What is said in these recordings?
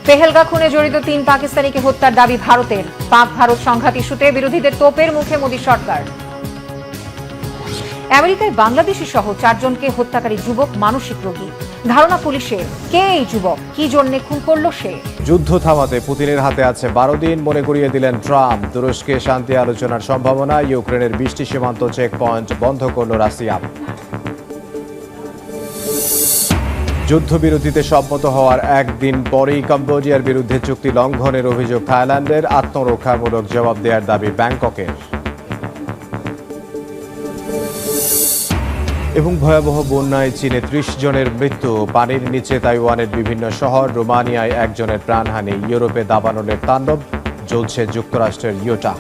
পেহেলগাঁ খুনে জড়িত ৩ পাকিস্তানিকে হত্যার দাবি ভারতের। পাক ভারত সংঘাত ইস্যুতে বিরোধীদের তোপের মুখে মোদী সরকার। আমেরিকায় বাংলাদেশি সহ 4 জনকে হত্যাকারী যুবক মানসিক রোগী। ধারণা পুলিশের, কে এই যুবক, কি জন্য খুন করল সে। যুদ্ধ থামাতে পুতিনের হাতে আছে 12 দিন, মনে করিয়ে দিলেন ট্রাম্প। তুরস্কে শান্তি আলোচনার সম্ভাবনা। ইউক্রেনের 20টি সীমান্ত চেকপয়েন্ট বন্ধ করল রাশিয়া। যুদ্ধবিরতিতে সম্মত হওয়ার একদিন পরেই কম্বোডিয়ার বিরুদ্ধে চুক্তি লঙ্ঘনের অভিযোগ থাইল্যান্ডের। আত্মরক্ষামূলক জবাব দেওয়ার দাবি ব্যাংককের। এবং ভয়াবহ বন্যায় চীনে 30 জনের মৃত্যু। পানির নিচে তাইওয়ানের বিভিন্ন শহর। রোমানিয়ায় একজনের প্রাণহানি। ইউরোপে দাবানলের তাণ্ডব চলছে যুক্তরাষ্ট্রের ইউটা।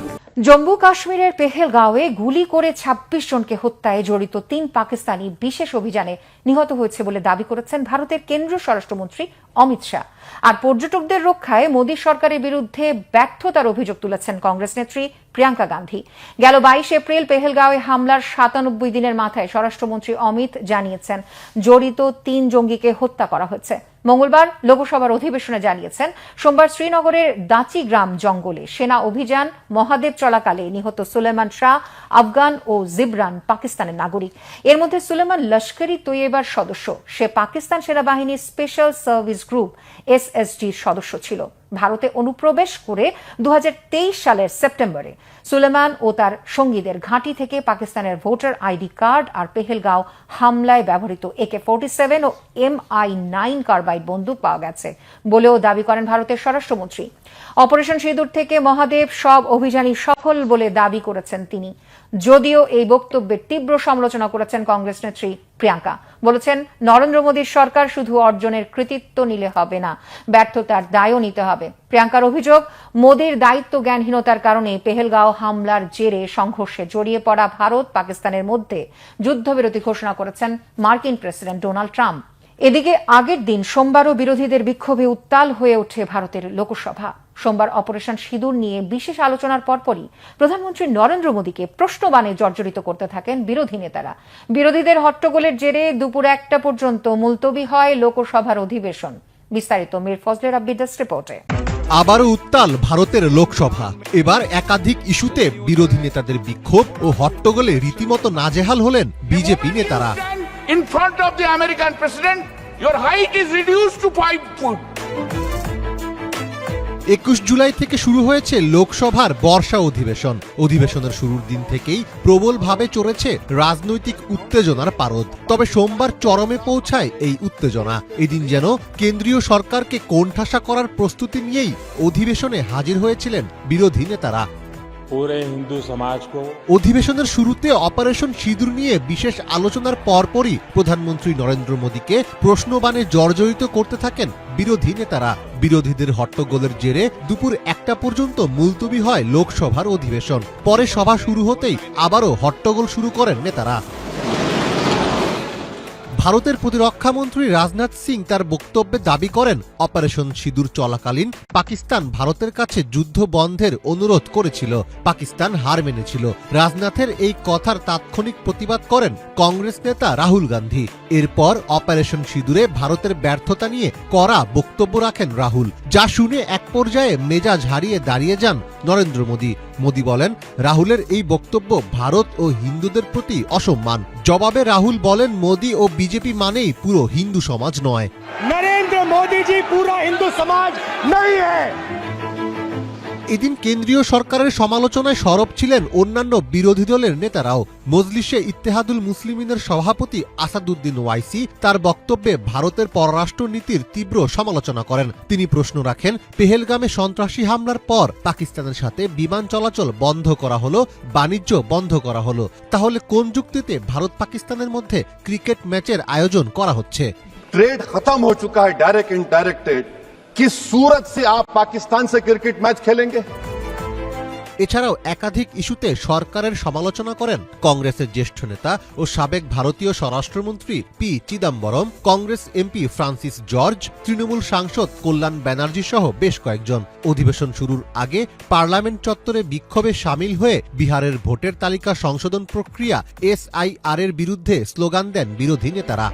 জম্মু কাশ্মীরের পেহেলগাঁওয়ে গুলি করে 26 জনকে হত্যায় জড়িত 3 পাকিস্তানি বিশেষ অভিযানে নিহত হয়েছে বলে দাবি করেছেন ভারতের কেন্দ্রীয় স্বরাষ্ট্রমন্ত্রী অমিত শাহ। আর পর্যটকদের রক্ষায় মোদী সরকারের বিরুদ্ধে ব্যর্থতার অভিযোগ তুলেছেন কংগ্রেস নেত্রী প্রিয়াঙ্কা গান্ধী। গেল 22 এপ্রিল পেহেলগাঁওয়ে হামলার 97 দিনের মাথায় স্বরাষ্ট্রমন্ত্রী অমিত জানিয়েছেন জড়িত 3 জঙ্গিকে হত্যা করা হয়েছে। মঙ্গলবার লোকসভার অধিবেশনে জানিয়েছেন সোমবার শ্রীনগরের দাঁচি গ্রাম জঙ্গলে সেনা অভিযান মহাদেব চলাকালে নিহত সুলেমান শাহ আফগান ও জিবরান পাকিস্তানের নাগরিক। এর মধ্যে সুলেমান লস্করি তৈয়বার সদস্য। সে পাকিস্তান সেনাবাহিনীর স্পেশাল সার্ভিস গ্রুপ এসএসজির সদস্য ছিল। ভারতে অনুপ্রবেশ করে 2023 সালের সেপ্টেম্বরে সুলেমান ও তার সঙ্গীদের ঘাঁটি থেকে পাকিস্তানের ভোটার আইডি কার্ড আর পেহেলগাঁও হামলায় ব্যবহৃত AK-47 ও MI9 কার্বাইড বন্দুক পাওয়া গেছে বলেও দাবি করেন ভারতের স্বরাষ্ট্রমন্ত্রী। অপারেশন সিঁদুর থেকে মহাদেব সব অভিযানই সফল বলে দাবি করেছেন তিনি। যদিও এই বক্তব্যের তীব্র সমালোচনা করেছেন কংগ্রেস নেত্রী প্রিয়াঙ্কা। বলেছেন নরেন্দ্র মোদীর সরকার শুধু অর্জনের কৃতিত্ব নিলে হবে না, ব্যর্থতার দায়ও নিতে হবে। প্রিয়াঙ্কার অভিযোগ, মোদীর দায়িত্ব জ্ঞানহীনতার কারণে পেহেলগাঁও হামলার জেরে সংঘর্ষে জড়িয়ে পড়া ভারত পাকিস্তানের মধ্যে যুদ্ধবিরতি ঘোষণা করেছেন মার্কিন প্রেসিডেন্ট ডোনাল্ড ট্রাম্প। এদিকে আগের দিন সোমবারও বিরোধীদের বিক্ষোভে উত্তাল হয়ে ওঠে ভারতের লোকসভা। সোমবার অপারেশন সিঁদুর নিয়ে বিশেষ আলোচনার পরপরই প্রধানমন্ত্রী নরেন্দ্র মোদীকে প্রশ্নবাণে জর্জরিত করতে থাকেন বিরোধী নেতারা। বিরোধীদের হট্টগোলের জেরে দুপুর 1টা পর্যন্ত মুলতবি হয় লোকসভার অধিবেশন। বিস্তারিত মীর ফজলে রাব্বির ডেস্ক রিপোর্টে। আবারও উত্তাল ভারতের লোকসভা। এবার একাধিক ইস্যুতে বিরোধী নেতাদের বিক্ষোভ ও হট্টগোলে রীতিমতো নাজেহাল হলেন বিজেপি নেতারা। In front of the American president, your height is reduced to 5 feet. 21 July থেকে শুরু হয়েছে লোকসভার বর্ষা অধিবেশন। অধিবেশনের শুরুর দিন থেকেই প্রবলভাবে চড়েছে রাজনৈতিক উত্তেজনার পারদ। তবে সোমবার চরমে পৌঁছায় এই উত্তেজনা। এদিন যেন কেন্দ্রীয় সরকারকে কোণঠাসা করার প্রস্তুতি নিয়েই অধিবেশনে হাজির হয়েছিলেন বিরোধী নেতারা। অধিবেশনের শুরুতে অপারেশন সিঁদুর নিয়ে বিশেষ আলোচনার পরপরই প্রধানমন্ত্রী নরেন্দ্র মোদীকে প্রশ্নবাণে জর্জরিত করতে থাকেন বিরোধী নেতারা। বিরোধীদের হট্টগোলের জেরে দুপুর 1টা পর্যন্ত মুলতবি হয় লোকসভার অধিবেশন। পরে সভা শুরু হতেই আবারও হট্টগোল শুরু করেন নেতারা। ভারতের প্রতিরক্ষামন্ত্রী রাজনাথ সিং তার বক্তব্যে দাবি করেন অপারেশন সিঁদুর চলাকালীন পাকিস্তান ভারতের কাছে যুদ্ধ বন্ধের অনুরোধ করেছিল, পাকিস্তান হার মেনেছিল। রাজনাথের এই কথার তাৎক্ষণিক প্রতিবাদ করেন কংগ্রেস নেতা রাহুল গান্ধী। এরপর অপারেশন সিঁদুরে ভারতের ব্যর্থতা নিয়ে কড়া বক্তব্য রাখেন রাহুল, যা শুনে এক পর্যায়ে মেজাজ হারিয়ে দাঁড়িয়ে যান নরেন্দ্র মোদী। মোদী বলেন রাহুলের এই বক্তব্য ভারত ও হিন্দুদের প্রতি অসম্মান। জবাবে রাহুল বলেন মোদী ও বিজেপি মানেই পুরো হিন্দু সমাজ নয়। নরেন্দ্র মোদী জি পুরো হিন্দু সমাজ নই হ্যায়। এদিন কেন্দ্রীয় সরকারের সমালোচনায় সরব ছিলেন অন্যান্য বিরোধী দলের নেতারাও। মজলিসে ইত্তেহাদুল মুসলিমিনের সভাপতি আসাদুদ্দিন ওয়াইসি তার বক্তব্যে ভারতের পররাষ্ট্র নীতির তীব্র সমালোচনা করেন। তিনি প্রশ্ন রাখেন, পেহেলগামে সন্ত্রাসী হামলার পর পাকিস্তানের সাথে বিমান চলাচল বন্ধ করা হলো, বাণিজ্য বন্ধ করা হলো, তাহলে কোন যুক্তিতে ভারত পাকিস্তানের মধ্যে ক্রিকেট ম্যাচের আয়োজন করা হচ্ছে? ट्रेड खत्म हो चुका है डायरेक्ट इनडायरेक्टेड। किस सूरत से आप पाकिस्तान से क्रिकेट मैच खेलेंगे? এছাড়াও একাধিক ইস্যুতে সরকারের সমালোচনা করেন কংগ্রেসের জ্যেষ্ঠ নেতা ও সাবেক ভারতীয় স্বরাষ্ট্রমন্ত্রী P Chidambaram, Congress MP Francis George, Trinamool সাংসদ কল্যাণ ব্যানার্জি সহ বেশ কয়েকজন। অধিবেশন শুরুর আগে পার্লামেন্ট চত্বরে বিক্ষোভে সামিল হয়ে বিহারের ভোটের তালিকা সংশোধন প্রক্রিয়া SIR এর বিরুদ্ধে স্লোগান দেন বিরোধী নেতারা।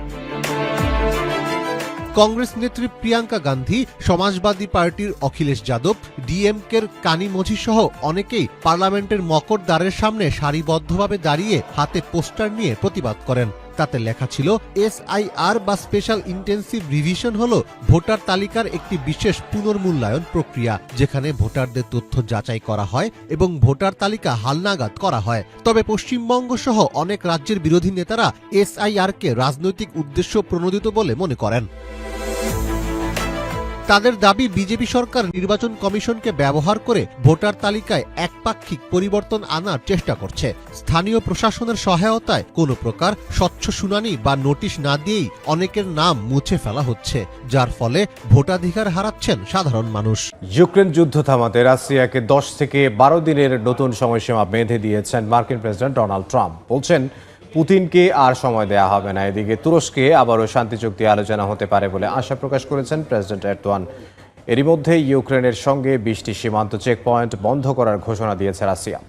কংগ্রেস নেত্রী প্রিয়াঙ্কা গান্ধী, সমাজবাদী পার্টির অখিলেশ যাদব, ডিএমকের কানি মঝি সহ অনেকেই পার্লামেন্টের মকর দ্বারের সামনে সারিবদ্ধভাবে দাঁড়িয়ে হাতে পোস্টার নিয়ে প্রতিবাদ করেন। তাতে লেখা ছিল SIR বা স্পেশাল ইন্টেন্সিভ রিভিশন হল ভোটার তালিকার একটি বিশেষ পুনর্মূল্যায়ন প্রক্রিয়া, যেখানে ভোটারদের তথ্য যাচাই করা হয় এবং ভোটার তালিকা হালনাগাদ করা হয়। তবে পশ্চিমবঙ্গ সহ অনেক রাজ্যের বিরোধী নেতারা SIR-কে রাজনৈতিক উদ্দেশ্য প্রণোদিত বলে মনে করেন। তাদের দাবি, বিজেপি সরকার নির্বাচন কমিশনকে ব্যবহার করে ভোটার তালিকায় একপাক্ষিক পরিবর্তন আনার চেষ্টা করছে। স্থানীয় প্রশাসনের সহায়তায় কোনো প্রকার স্বচ্ছ শুনানি বা নোটিশ না দিয়েই অনেকের নাম মুছে ফেলা হচ্ছে, যার ফলে ভোটাধিকার হারাচ্ছেন সাধারণ মানুষ। ইউক্রেন যুদ্ধ থামাতে রাশিয়াকে 10 থেকে 12 দিনের নতুন সময়সীমা বেঁধে দিয়েছেন মার্কিন প্রেসিডেন্ট ডোনাল্ড ট্রাম্প। বলছেন পুতিনকে আর সময় দেয়া হবে না। এদিকে তুরস্কে আবারও শান্তি চুক্তি আলোচনা হতে পারে বলে আশা প্রকাশ করেছেন প্রেসিডেন্ট এরদোয়ান। এরই মধ্যে ইউক্রেনের সঙ্গে 20টি সীমান্ত চেকপয়েন্ট বন্ধ করার ঘোষণা দিয়েছে রাশিয়া।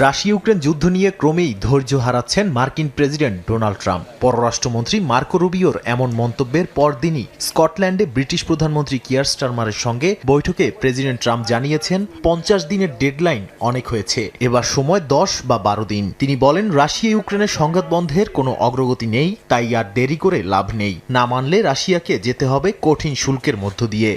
রাশিয়া ইউক্রেন যুদ্ধ নিয়ে ক্রমেই ধৈর্য হারাচ্ছেন মার্কিন প্রেসিডেন্ট ডোনাল্ড ট্রাম্প। পররাষ্ট্রমন্ত্রী মার্কো রুবিওর এমন মন্তব্যের পরদিনই স্কটল্যান্ডে ব্রিটিশ প্রধানমন্ত্রী কিয়ার স্টারমারের সঙ্গে বৈঠকে প্রেসিডেন্ট ট্রাম্প জানিয়েছেন 50 দিনের ডেডলাইন অনেক হয়েছে, এবার সময় 10 বা 12 দিন। তিনি বলেন, রাশিয়া ইউক্রেনের সংঘাত বন্ধের কোনো অগ্রগতি নেই, তাই আর দেরি করে লাভ নেই। না মানলে রাশিয়াকে যেতে হবে কঠিন শুল্কের মধ্য দিয়ে।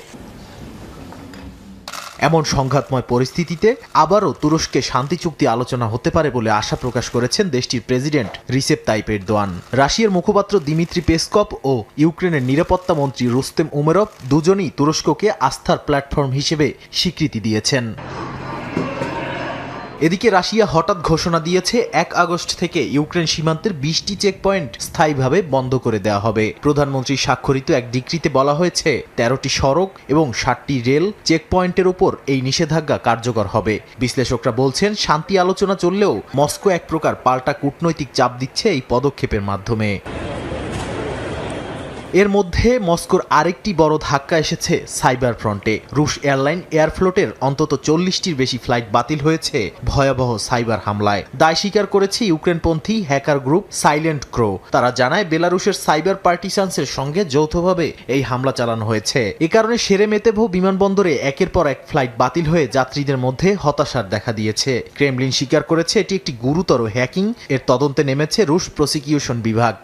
এমন সংঘাতময় পরিস্থিতিতে আবারও তুরস্কে শান্তি চুক্তি আলোচনা হতে পারে বলে আশা প্রকাশ করেছেন দেশটির প্রেসিডেন্ট রিসেপ তাইপ এরদোয়ান। রাশিয়ার মুখপাত্র দিমিত্রি পেসকভ ও ইউক্রেনের নিরাপত্তা মন্ত্রী রুস্তেম উমেরভ দুজনই তুরস্ককে আস্থার প্ল্যাটফর্ম হিসেবে স্বীকৃতি দিয়েছেন। এদিকে রাশিয়া হঠাৎ ঘোষণা দিয়েছে 1 আগস্ট থেকে ইউক্রেন সীমান্তের 20টি চেকপয়েন্ট স্থায়ীভাবে বন্ধ করে দেওয়া হবে। প্রধানমন্ত্রী স্বাক্ষরিত এক ডিক্রিতে বলা হয়েছে 13টি সড়ক এবং 60টি রেল চেকপয়েন্টের উপর এই নিষেধাজ্ঞা কার্যকর হবে। বিশ্লেষকরা বলছেন, শান্তি আলোচনা চললেও মস্কো এক প্রকার পাল্টা কূটনৈতিক চাপ দিচ্ছে এই পদক্ষেপের মাধ্যমে। এর মধ্যে মস্কোর আরেকটি বড় ধাক্কা এসেছে সাইবার ফ্রন্টে। রুশ এয়ারলাইন এয়ারফ্লোটের অন্তত 40টির বেশি ফ্লাইট বাতিল হয়েছে ভয়াবহ সাইবার হামলায়। দায় স্বীকার করেছে ইউক্রেনপন্থী হ্যাকার গ্রুপ সাইলেন্ট ক্রো। তারা জানায়, বেলারুশের সাইবার পার্টিসানসের সঙ্গে যৌথভাবে এই হামলা চালানো হয়েছে। এ কারণে শেরেমেতেভো বিমানবন্দরে একের পর এক ফ্লাইট বাতিল হয়ে যাত্রীদের মধ্যে হতাশার দেখা দিয়েছে। ক্রেমলিন স্বীকার করেছে এটি একটি গুরুতর হ্যাকিং। এর তদন্তে নেমেছে রুশ প্রসিকিউশন বিভাগ।